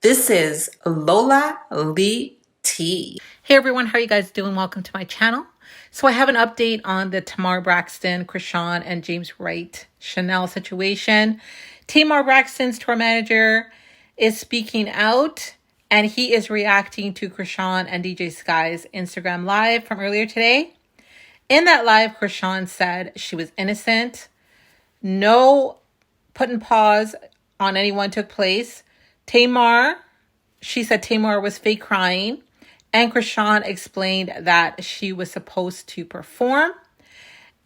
This is Lola Lee T. Hey everyone, how are you guys doing? Welcome to my channel. So I have an update on the Tamar Braxton, Chrisean, and James Wright Chanel situation. Tamar Braxton's tour manager is speaking out, and he is reacting to Chrisean and DJ Sky's Instagram live from earlier today. In that live, Chrisean said she was innocent. No putting pause on anyone took place. She said Tamar was fake crying. And Chrisean explained that she was supposed to perform.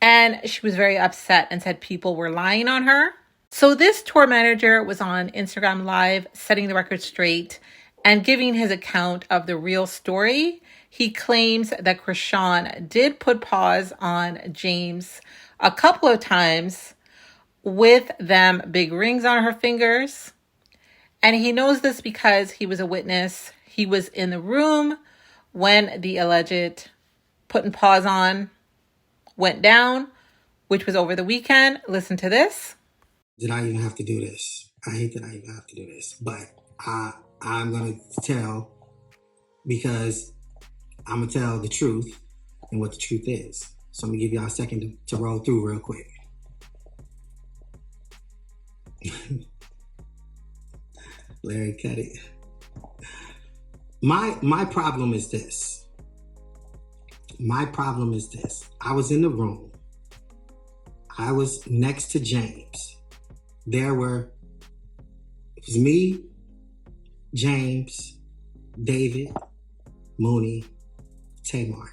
And she was very upset and said people were lying on her. So this tour manager was on Instagram Live, setting the record straight and giving his account of the real story. He claims that Chrisean did put pause on James a couple of times with them big rings on her fingers. And he knows this because he was a witness. He was in the room when the alleged putting pause on went down, which was over the weekend. Listen to this. Did I even have to do this? I hate that I even have to do this, but I'm going to tell, because I'm going to tell the truth and what the truth is. So I'm going to give y'all a second to roll through real quick. Larry, cut it. My problem is this. I was in the room. I was next to James. It was me, James, David, Mooney, Tamar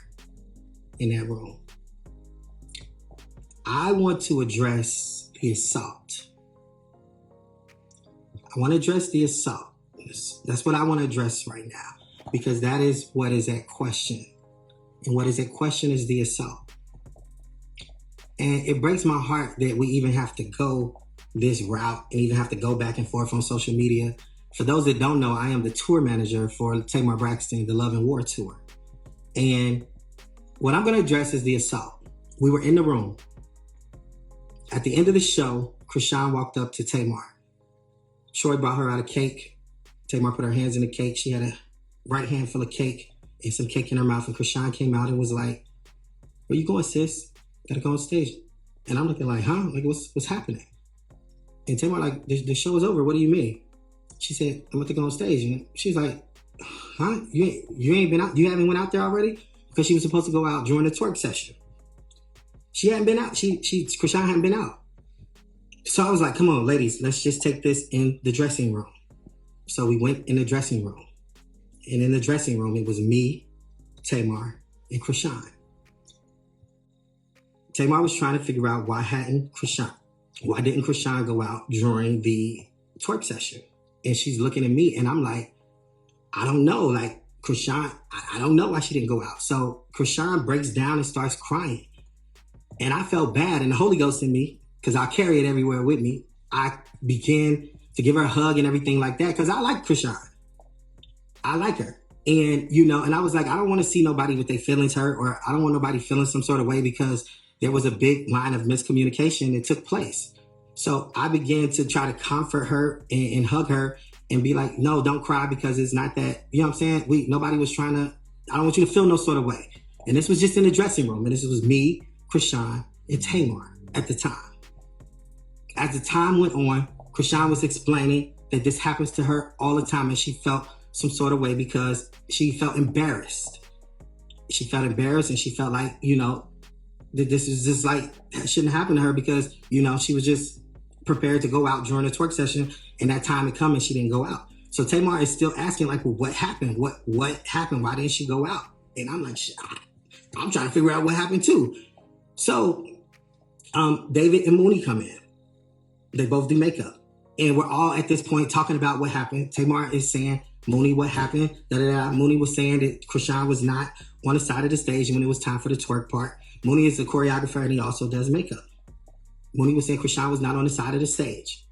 in that room. I want to address the assault. I want to address the assault. That's what I want to address right now, because that is what is at question. And what is at question is the assault. And it breaks my heart that we even have to go this route and even have to go back and forth on social media. For those that don't know, I am the tour manager for Tamar Braxton, the Love and War Tour. And what I'm going to address is the assault. We were in the room. At the end of the show, Chrisean walked up to Tamar. Troy brought her out a cake. Tamar put her hands in the cake. She had a right hand full of cake and some cake in her mouth. And Chrisean came out and was like, "Where you going, sis? Gotta go on stage." And I'm looking like, huh? Like, what's happening? And Tamar like, the show is over. What do you mean? She said, "I'm about to go on stage." And she's like, huh? You ain't been out? You haven't went out there already? Because she was supposed to go out during the twerk session. She hadn't been out. Chrisean hadn't been out. So I was like, come on, ladies, let's just take this in the dressing room. So we went in the dressing room. And in the dressing room, it was me, Tamar, and Chrisean. Tamar was trying to figure out why didn't Chrisean go out during the twerk session? And she's looking at me and I'm like, I don't know. Like, Chrisean, I don't know why she didn't go out. So Chrisean breaks down and starts crying. And I felt bad, and the Holy Ghost in me, because I carry it everywhere with me, I began to give her a hug and everything like that, because I like Chrisean. I like her. And, and I was like, I don't want to see nobody with their feelings hurt, or I don't want nobody feeling some sort of way, because there was a big line of miscommunication that took place. So I began to try to comfort her and hug her and be like, no, don't cry, because it's not that, you know what I'm saying? Nobody was trying to, I don't want you to feel no sort of way. And this was just in the dressing room. And this was me, Chrisean, and Tamar at the time. As the time went on, Chrisean was explaining that this happens to her all the time, and she felt some sort of way because she felt embarrassed. She felt embarrassed, and she felt like, that this is just like, that shouldn't happen to her, because, she was just prepared to go out during the twerk session, and that time had come and she didn't go out. So Tamar is still asking, like, well, what happened? What happened? Why didn't she go out? And I'm like, I'm trying to figure out what happened too. So David and Mooney come in. They both do makeup. And we're all at this point talking about what happened. Tamar is saying, Mooney, what happened? Mooney was saying that Chrisean was not on the side of the stage when it was time for the twerk part. Mooney is a choreographer and he also does makeup. Mooney was saying Chrisean was not on the side of the stage.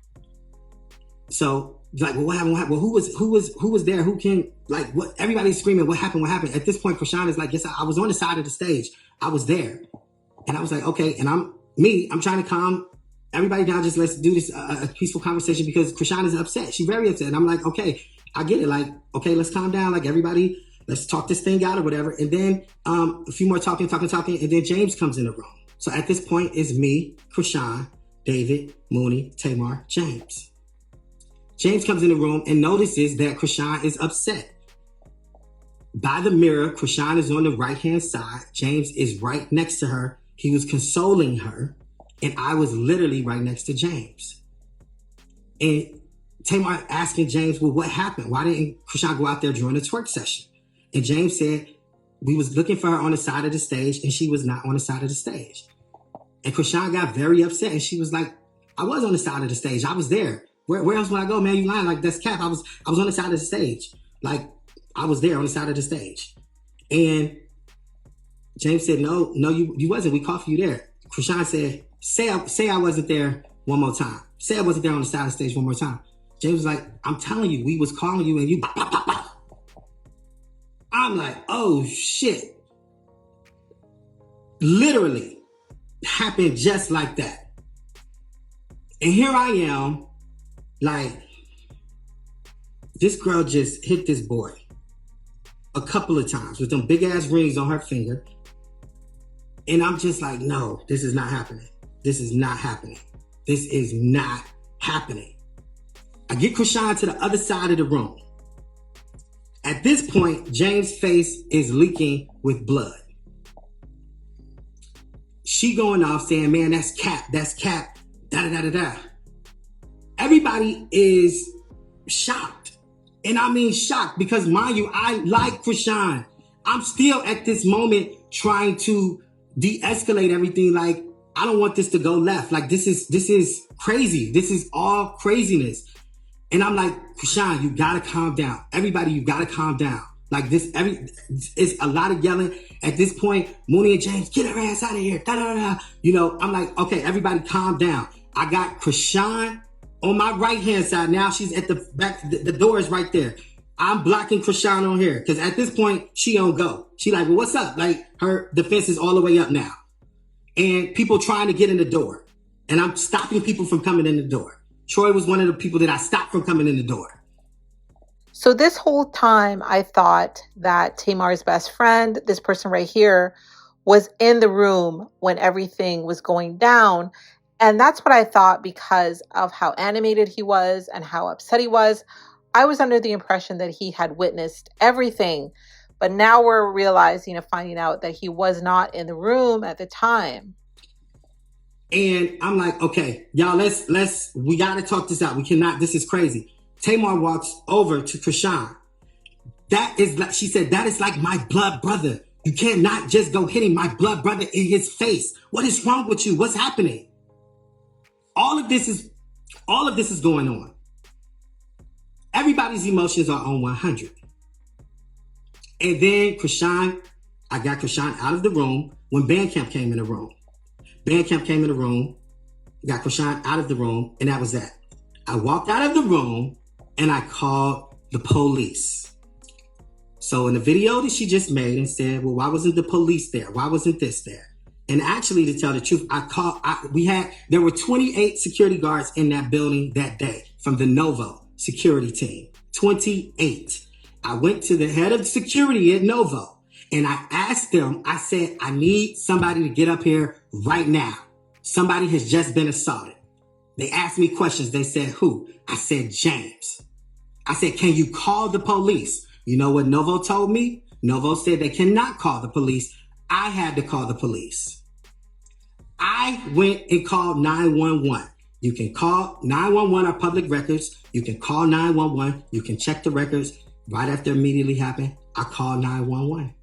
So, like, well, what happened? Well, who was there? Who can, like, what? Everybody's screaming, what happened? At this point, Chrisean is like, yes, I was on the side of the stage. I was there. And I was like, okay. And I'm trying to calm everybody down. Just let's do this a peaceful conversation, because Chrisean is upset. She's very upset. And I'm like, okay, I get it. Like, okay, let's calm down. Like, everybody, let's talk this thing out or whatever. And then a few more talking. And then James comes in the room. So at this point, it's me, Chrisean, David, Mooney, Tamar, James. James comes in the room and notices that Chrisean is upset. By the mirror, Chrisean is on the right-hand side. James is right next to her. He was consoling her. And I was literally right next to James. And Tamar asking James, well, what happened? Why didn't Chrisean go out there during the twerk session? And James said, we was looking for her on the side of the stage and she was not on the side of the stage. And Chrisean got very upset and she was like, I was on the side of the stage. I was there. Where else would I go, man? You lying. Like, that's cap. I was on the side of the stage. Like, I was there on the side of the stage. And James said, no, you wasn't. We called for you there. Chrisean said, say I wasn't there one more time. Say I wasn't there on the side of the stage one more time. James was like, I'm telling you, we was calling you and you... I'm like, oh, shit. Literally happened just like that. And here I am, like, this girl just hit this boy a couple of times with them big ass rings on her finger. And I'm just like, no, this is not happening. This is not happening. This is not happening. I get Chrisean to the other side of the room. At this point, James' face is leaking with blood. She going off saying, man, that's cap, da-da-da-da-da. Everybody is shocked. And I mean shocked because, mind you, I like Chrisean. I'm still at this moment trying to de-escalate everything. Like, I don't want this to go left. Like, this is crazy. This is all craziness. And I'm like, Chrisean, you gotta calm down. Everybody, you gotta calm down. Like, it's a lot of yelling. At this point, Mooney and James, get her ass out of here. Da, da, da, da. You know, I'm like, okay, everybody calm down. I got Chrisean on my right-hand side. Now she's at the back. The door is right there. I'm blocking Chrisean on here because at this point, she don't go. She like, well, what's up? Like, her defense is all the way up now. And people trying to get in the door. And I'm stopping people from coming in the door. Troy was one of the people that I stopped from coming in the door. So this whole time, I thought that Tamar's best friend, this person right here, was in the room when everything was going down. And that's what I thought because of how animated he was and how upset he was. I was under the impression that he had witnessed everything. But now we're realizing and finding out that he was not in the room at the time. And I'm like, okay, y'all, we got to talk this out. We cannot, this is crazy. Tamar walks over to Chrisean. That is like, she said, that is like my blood brother. You cannot just go hitting my blood brother in his face. What is wrong with you? What's happening? All of this is going on. Everybody's emotions are on 100. And then Chrisean, I got Chrisean out of the room when Bandcamp came in the room. Bandcamp came in the room, got Chrisean out of the room, and that was that. I walked out of the room and I called the police. So in the video that she just made and said, well, why wasn't the police there? Why wasn't this there? And actually, to tell the truth, there were 28 security guards in that building that day from the Novo security team. 28. I went to the head of security at Novo and I asked them, I said, I need somebody to get up here right now. Somebody has just been assaulted. They asked me questions. They said, who? I said, James. I said, can you call the police? You know what Novo told me? Novo said they cannot call the police. I had to call the police. I went and called 911. You can call 911 or public records. You can call 911. You can check the records. Right after immediately happened, I called 911.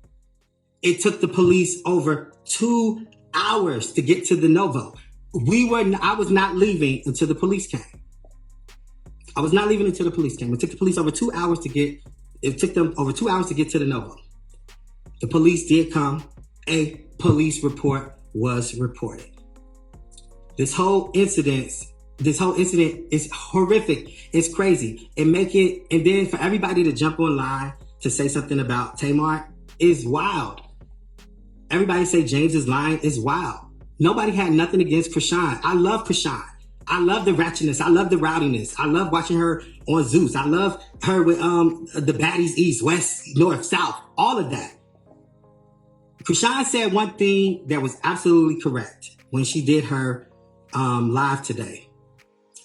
It took the police over 2 hours to get to the Novo. I was not leaving until the police came. It took the police over 2 hours it took them over 2 hours to get to the Novo. The police did come. A police report was reported. This whole incident is horrific. It's crazy. And then for everybody to jump online to say something about Tamar is wild. Everybody say James is lying is wild. Nobody had nothing against Chrisean. I love Chrisean. I love the ratchetness. I love the rowdiness. I love watching her on Zeus. I love her with the baddies east, west, north, south, all of that. Chrisean said one thing that was absolutely correct when she did her live today.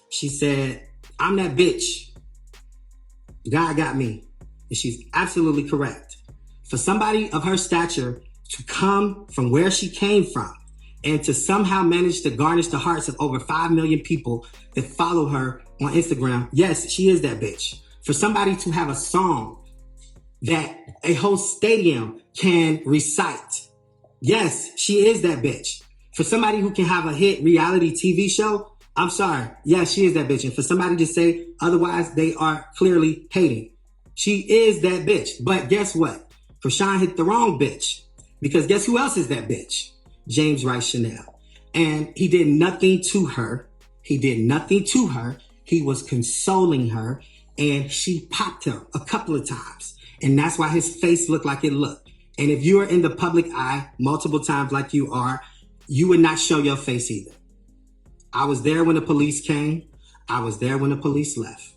She said, I'm that bitch. God got me. And she's absolutely correct. For somebody of her stature to come from where she came from and to somehow manage to garnish the hearts of over 5 million people that follow her on Instagram, yes, she is that bitch. For somebody to have a song that a whole stadium can recite, yes, she is that bitch. For somebody who can have a hit reality TV show, I'm sorry, yes, she is that bitch. And for somebody to say otherwise, they are clearly hating. She is that bitch. But guess what? Chrisean hit the wrong bitch. Because guess who else is that bitch? James Wright Chanel. And he did nothing to her. He did nothing to her. He was consoling her. And she popped him a couple of times. And that's why his face looked like it looked. And if you are in the public eye multiple times like you are, you would not show your face either. I was there when the police came. I was there when the police left.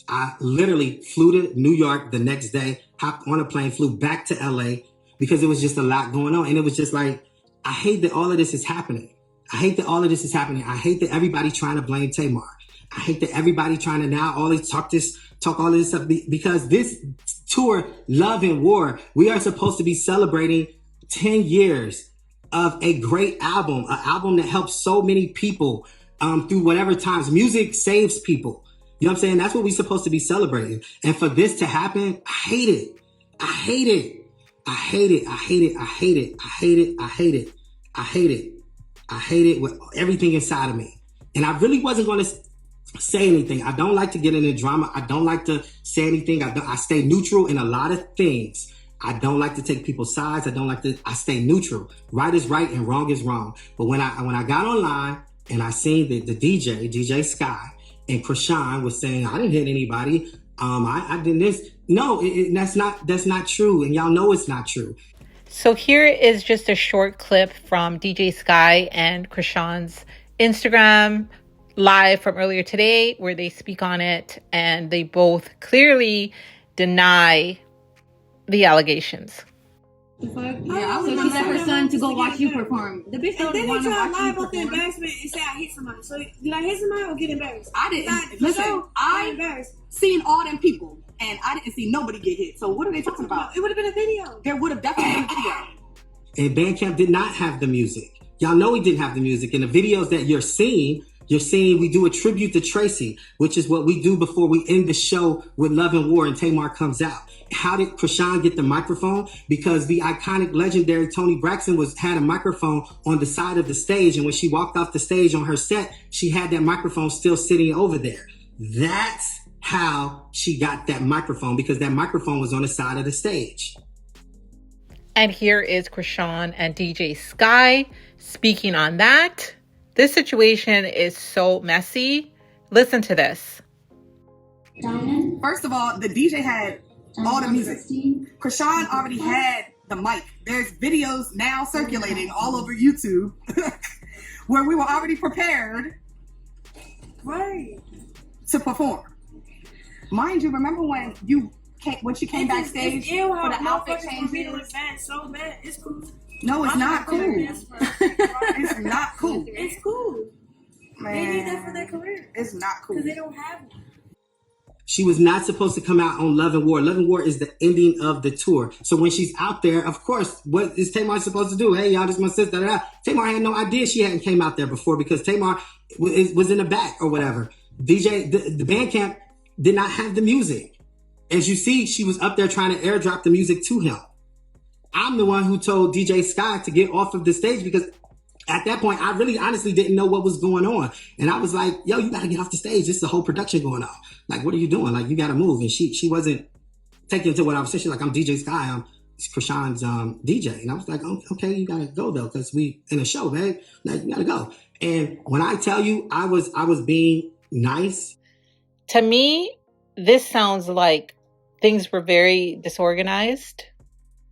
I literally flew to New York the next day, hopped on a plane, flew back to LA because it was just a lot going on. And it was just like, I hate that all of this is happening. I hate that all of this is happening. I hate that everybody trying to blame Tamar. I hate that everybody trying to now always talk all of this stuff because this tour, Love and War, we are supposed to be celebrating 10 years of a great album, an album that helps so many people through whatever times. Music saves people. You know what I'm saying? That's what we're supposed to be celebrating. And for this to happen, I hate it. I hate it. I hate it. I hate it. I hate it. I hate it. I hate it. I hate it. I hate it with everything inside of me. And I really wasn't going to say anything. I don't like to get into drama. I don't like to say anything. I stay neutral in a lot of things. I don't like to take people's sides. I stay neutral. Right is right and wrong is wrong. But when I got online and I seen the DJ Sky, and Chrisean was saying, I didn't hit anybody. I did this. No, that's not true. And y'all know it's not true. So here is just a short clip from DJ Sky and Chrisean's Instagram live from earlier today where they speak on it and they both clearly deny the allegations. Yeah, I was gonna let her son to go watch you perform. The bitch don't want to watch you perform. The embarrassment and say I hit somebody. So did I hit somebody or get embarrassed? I didn't. Listen, I seen all them people and I didn't see nobody get hit. So what are they talking about? It would have been a video. There would have definitely been a video. And Bandcamp did not have the music. Y'all know he didn't have the music. And the videos that you're seeing we do a tribute to Tracy, which is what we do before we end the show with Love and War and Tamar comes out. How did Chrisean get the microphone? Because the iconic, legendary Tamar Braxton had a microphone on the side of the stage. And when she walked off the stage on her set, she had that microphone still sitting over there. That's how she got that microphone, because that microphone was on the side of the stage. And here is Chrisean and DJ Sky speaking on that. This situation is so messy. Listen to this. First of all, the DJ had all the music. Chrisean already had the mic. There's videos now circulating all over YouTube where we were already prepared to perform. Mind you, remember when she came backstage for the outfit changes? So bad. It's cool. No, it's not cool. It's not cool. It's cool. Man, they need that for their career. It's not cool. Because they don't have it. She was not supposed to come out on Love and War. Love and War is the ending of the tour. So when she's out there, of course, what is Tamar supposed to do? Hey, y'all, this is my sister. Da, da, da. Tamar had no idea she hadn't came out there before because Tamar was in the back or whatever. The Bandcamp did not have the music. As you see, she was up there trying to airdrop the music to him. I'm the one who told DJ Sky to get off of the stage because at that point, I really honestly didn't know what was going on. And I was like, yo, you got to get off the stage. This is a whole production going on. Like, what are you doing? Like, you got to move. And she wasn't taking to what I was saying. She's like, I'm DJ Sky. I'm Chrisean's DJ. And I was like, oh, okay, you got to go though, because we in a show, babe. Like, you got to go. And when I tell you I was being nice. To me, this sounds like things were very disorganized.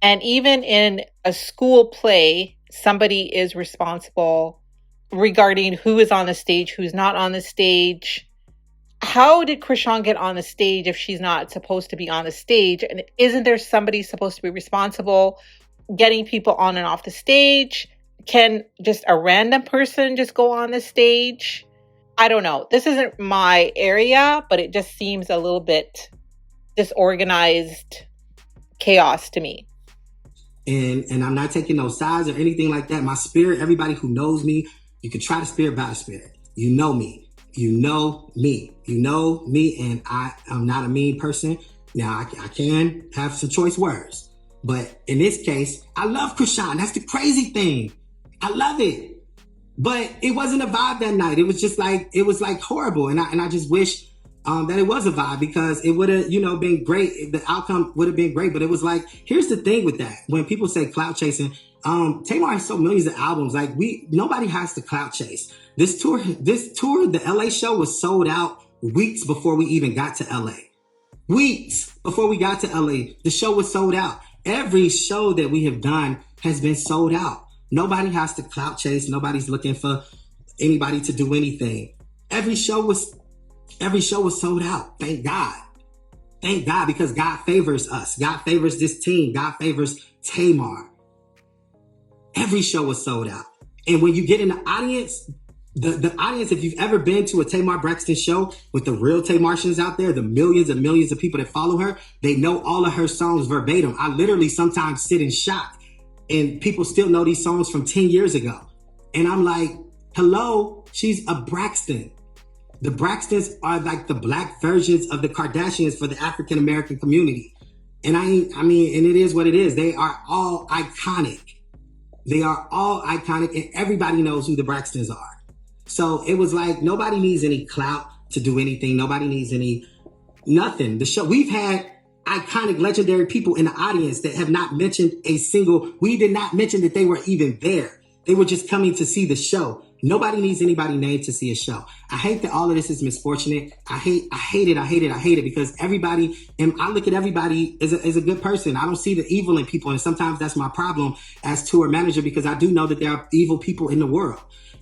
And even in a school play, somebody is responsible regarding who is on the stage, who's not on the stage. How did Chrisean get on the stage if she's not supposed to be on the stage? And isn't there somebody supposed to be responsible getting people on and off the stage? Can just a random person just go on the stage? I don't know. This isn't my area, but it just seems a little bit disorganized chaos to me. And I'm not taking no sides or anything like that. My spirit, everybody who knows me, you can try the spirit by the spirit. You know me. You know me. You know me, and I'm not a mean person. Now, I can have some choice words. But in this case, I love Chrisean. That's the crazy thing. I love it. But it wasn't a vibe that night. It was just like, it was like horrible. And I just wish that it was a vibe, because it would have, been great. The outcome would have been great. But it was like, here's the thing with that. When people say clout chasing, Tamar has sold millions of albums. Like, nobody has to clout chase. This tour, the LA show was sold out weeks before we even got to LA. Weeks before we got to LA, the show was sold out. Every show that we have done has been sold out. Nobody has to clout chase. Nobody's looking for anybody to do anything. Every show was sold out. Thank God. Thank God, because God favors us. God favors this team. God favors Tamar. Every show was sold out. And when you get in the audience, the audience, if you've ever been to a Tamar Braxton show with the real Tamartians out there, the millions and millions of people that follow her, they know all of her songs verbatim. I literally sometimes sit in shock, and people still know these songs from 10 years ago. And I'm like, hello, she's a Braxton. The Braxtons are like the black versions of the Kardashians for the African-American community. And and it is what it is. They are all iconic. They are all iconic, and everybody knows who the Braxtons are. So it was like, nobody needs any clout to do anything. Nobody needs nothing. The show, we've had iconic, legendary people in the audience that have not mentioned we did not mention that they were even there. They were just coming to see the show. Nobody needs anybody named to see a show. I hate that all of this is misfortunate. I hate it because everybody, and I look at everybody as a good person. I don't see the evil in people. And sometimes that's my problem as tour manager, because I do know that there are evil people in the world.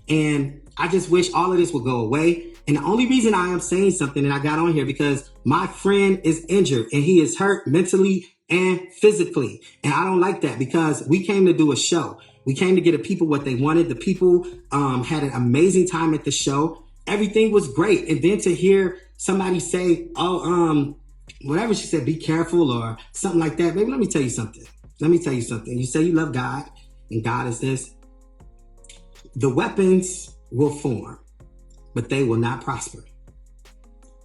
And I just wish all of this would go away. And the only reason I am saying something, and I got on here, because my friend is injured and he is hurt mentally and physically. And I don't like that, because we came to do a show. We came to get the people what they wanted. The people had an amazing time at the show. Everything was great. And then to hear somebody say, whatever she said, be careful or something like that. Baby, let me tell you something. You say you love God, and God is this. The weapons will form, but they will not prosper.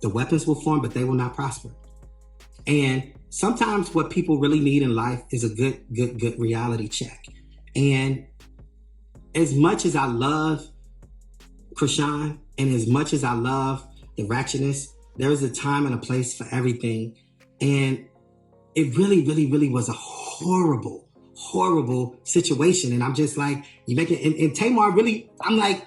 The weapons will form, but they will not prosper. And sometimes what people really need in life is a good reality check. And as much as I love Chrisean, and as much as I love the ratchetness, there is a time and a place for everything. And it really, really, really was a horrible situation. And I'm just like, you make it, and Tamar really, I'm like,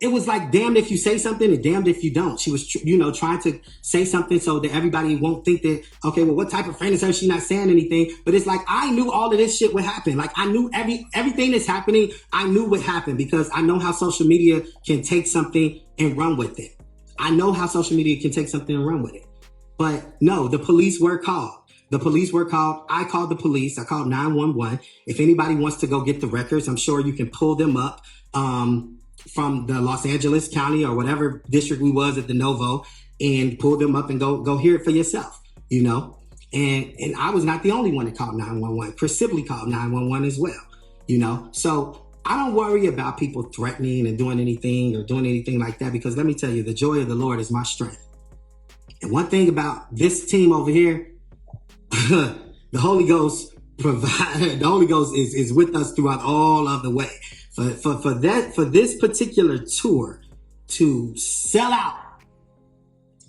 it was like damned if you say something and damned if you don't. She was, trying to say something so that everybody won't think that, okay, well, what type of friend is her? She's not saying anything. But it's like, I knew all of this shit would happen. Like, I knew everything that's happening, I knew would happen, because I know how social media can take something and run with it. I know how social media can take something and run with it. But no, the police were called. I called the police. I called 911. If anybody wants to go get the records, I'm sure you can pull them up from the Los Angeles County or whatever district we was at the Novo, and pull them up and go hear it for yourself, And I was not the only one that called 911. Chris Sibley called 911 as well, So I don't worry about people threatening and doing anything like that, because let me tell you, the joy of the Lord is my strength. And one thing about this team over here, the Holy Ghost is with us throughout all of the way. For this particular tour to sell out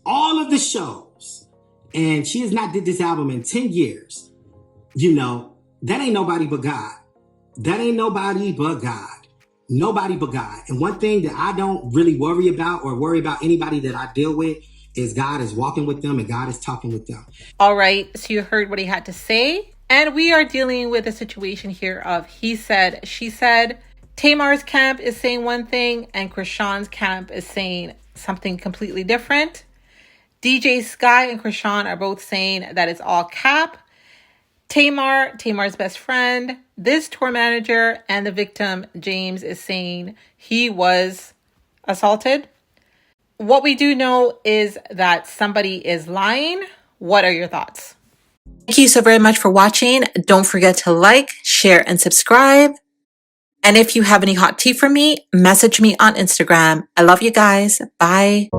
all of the shows, and she has not did this album in 10 years, that ain't nobody but God. Nobody but God. And one thing that I don't really worry about anybody that I deal with is God is walking with them and God is talking with them. All right. So you heard what he had to say. And we are dealing with a situation here of he said, she said. Tamar's camp is saying one thing and Chrisean's camp is saying something completely different. DJ Sky and Chrisean are both saying that it's all cap. Tamar's best friend, this tour manager, and the victim, James, is saying he was assaulted. What we do know is that somebody is lying. What are your thoughts? Thank you so very much for watching. Don't forget to like, share, and subscribe. And if you have any hot tea for me, message me on Instagram. I love you guys. Bye.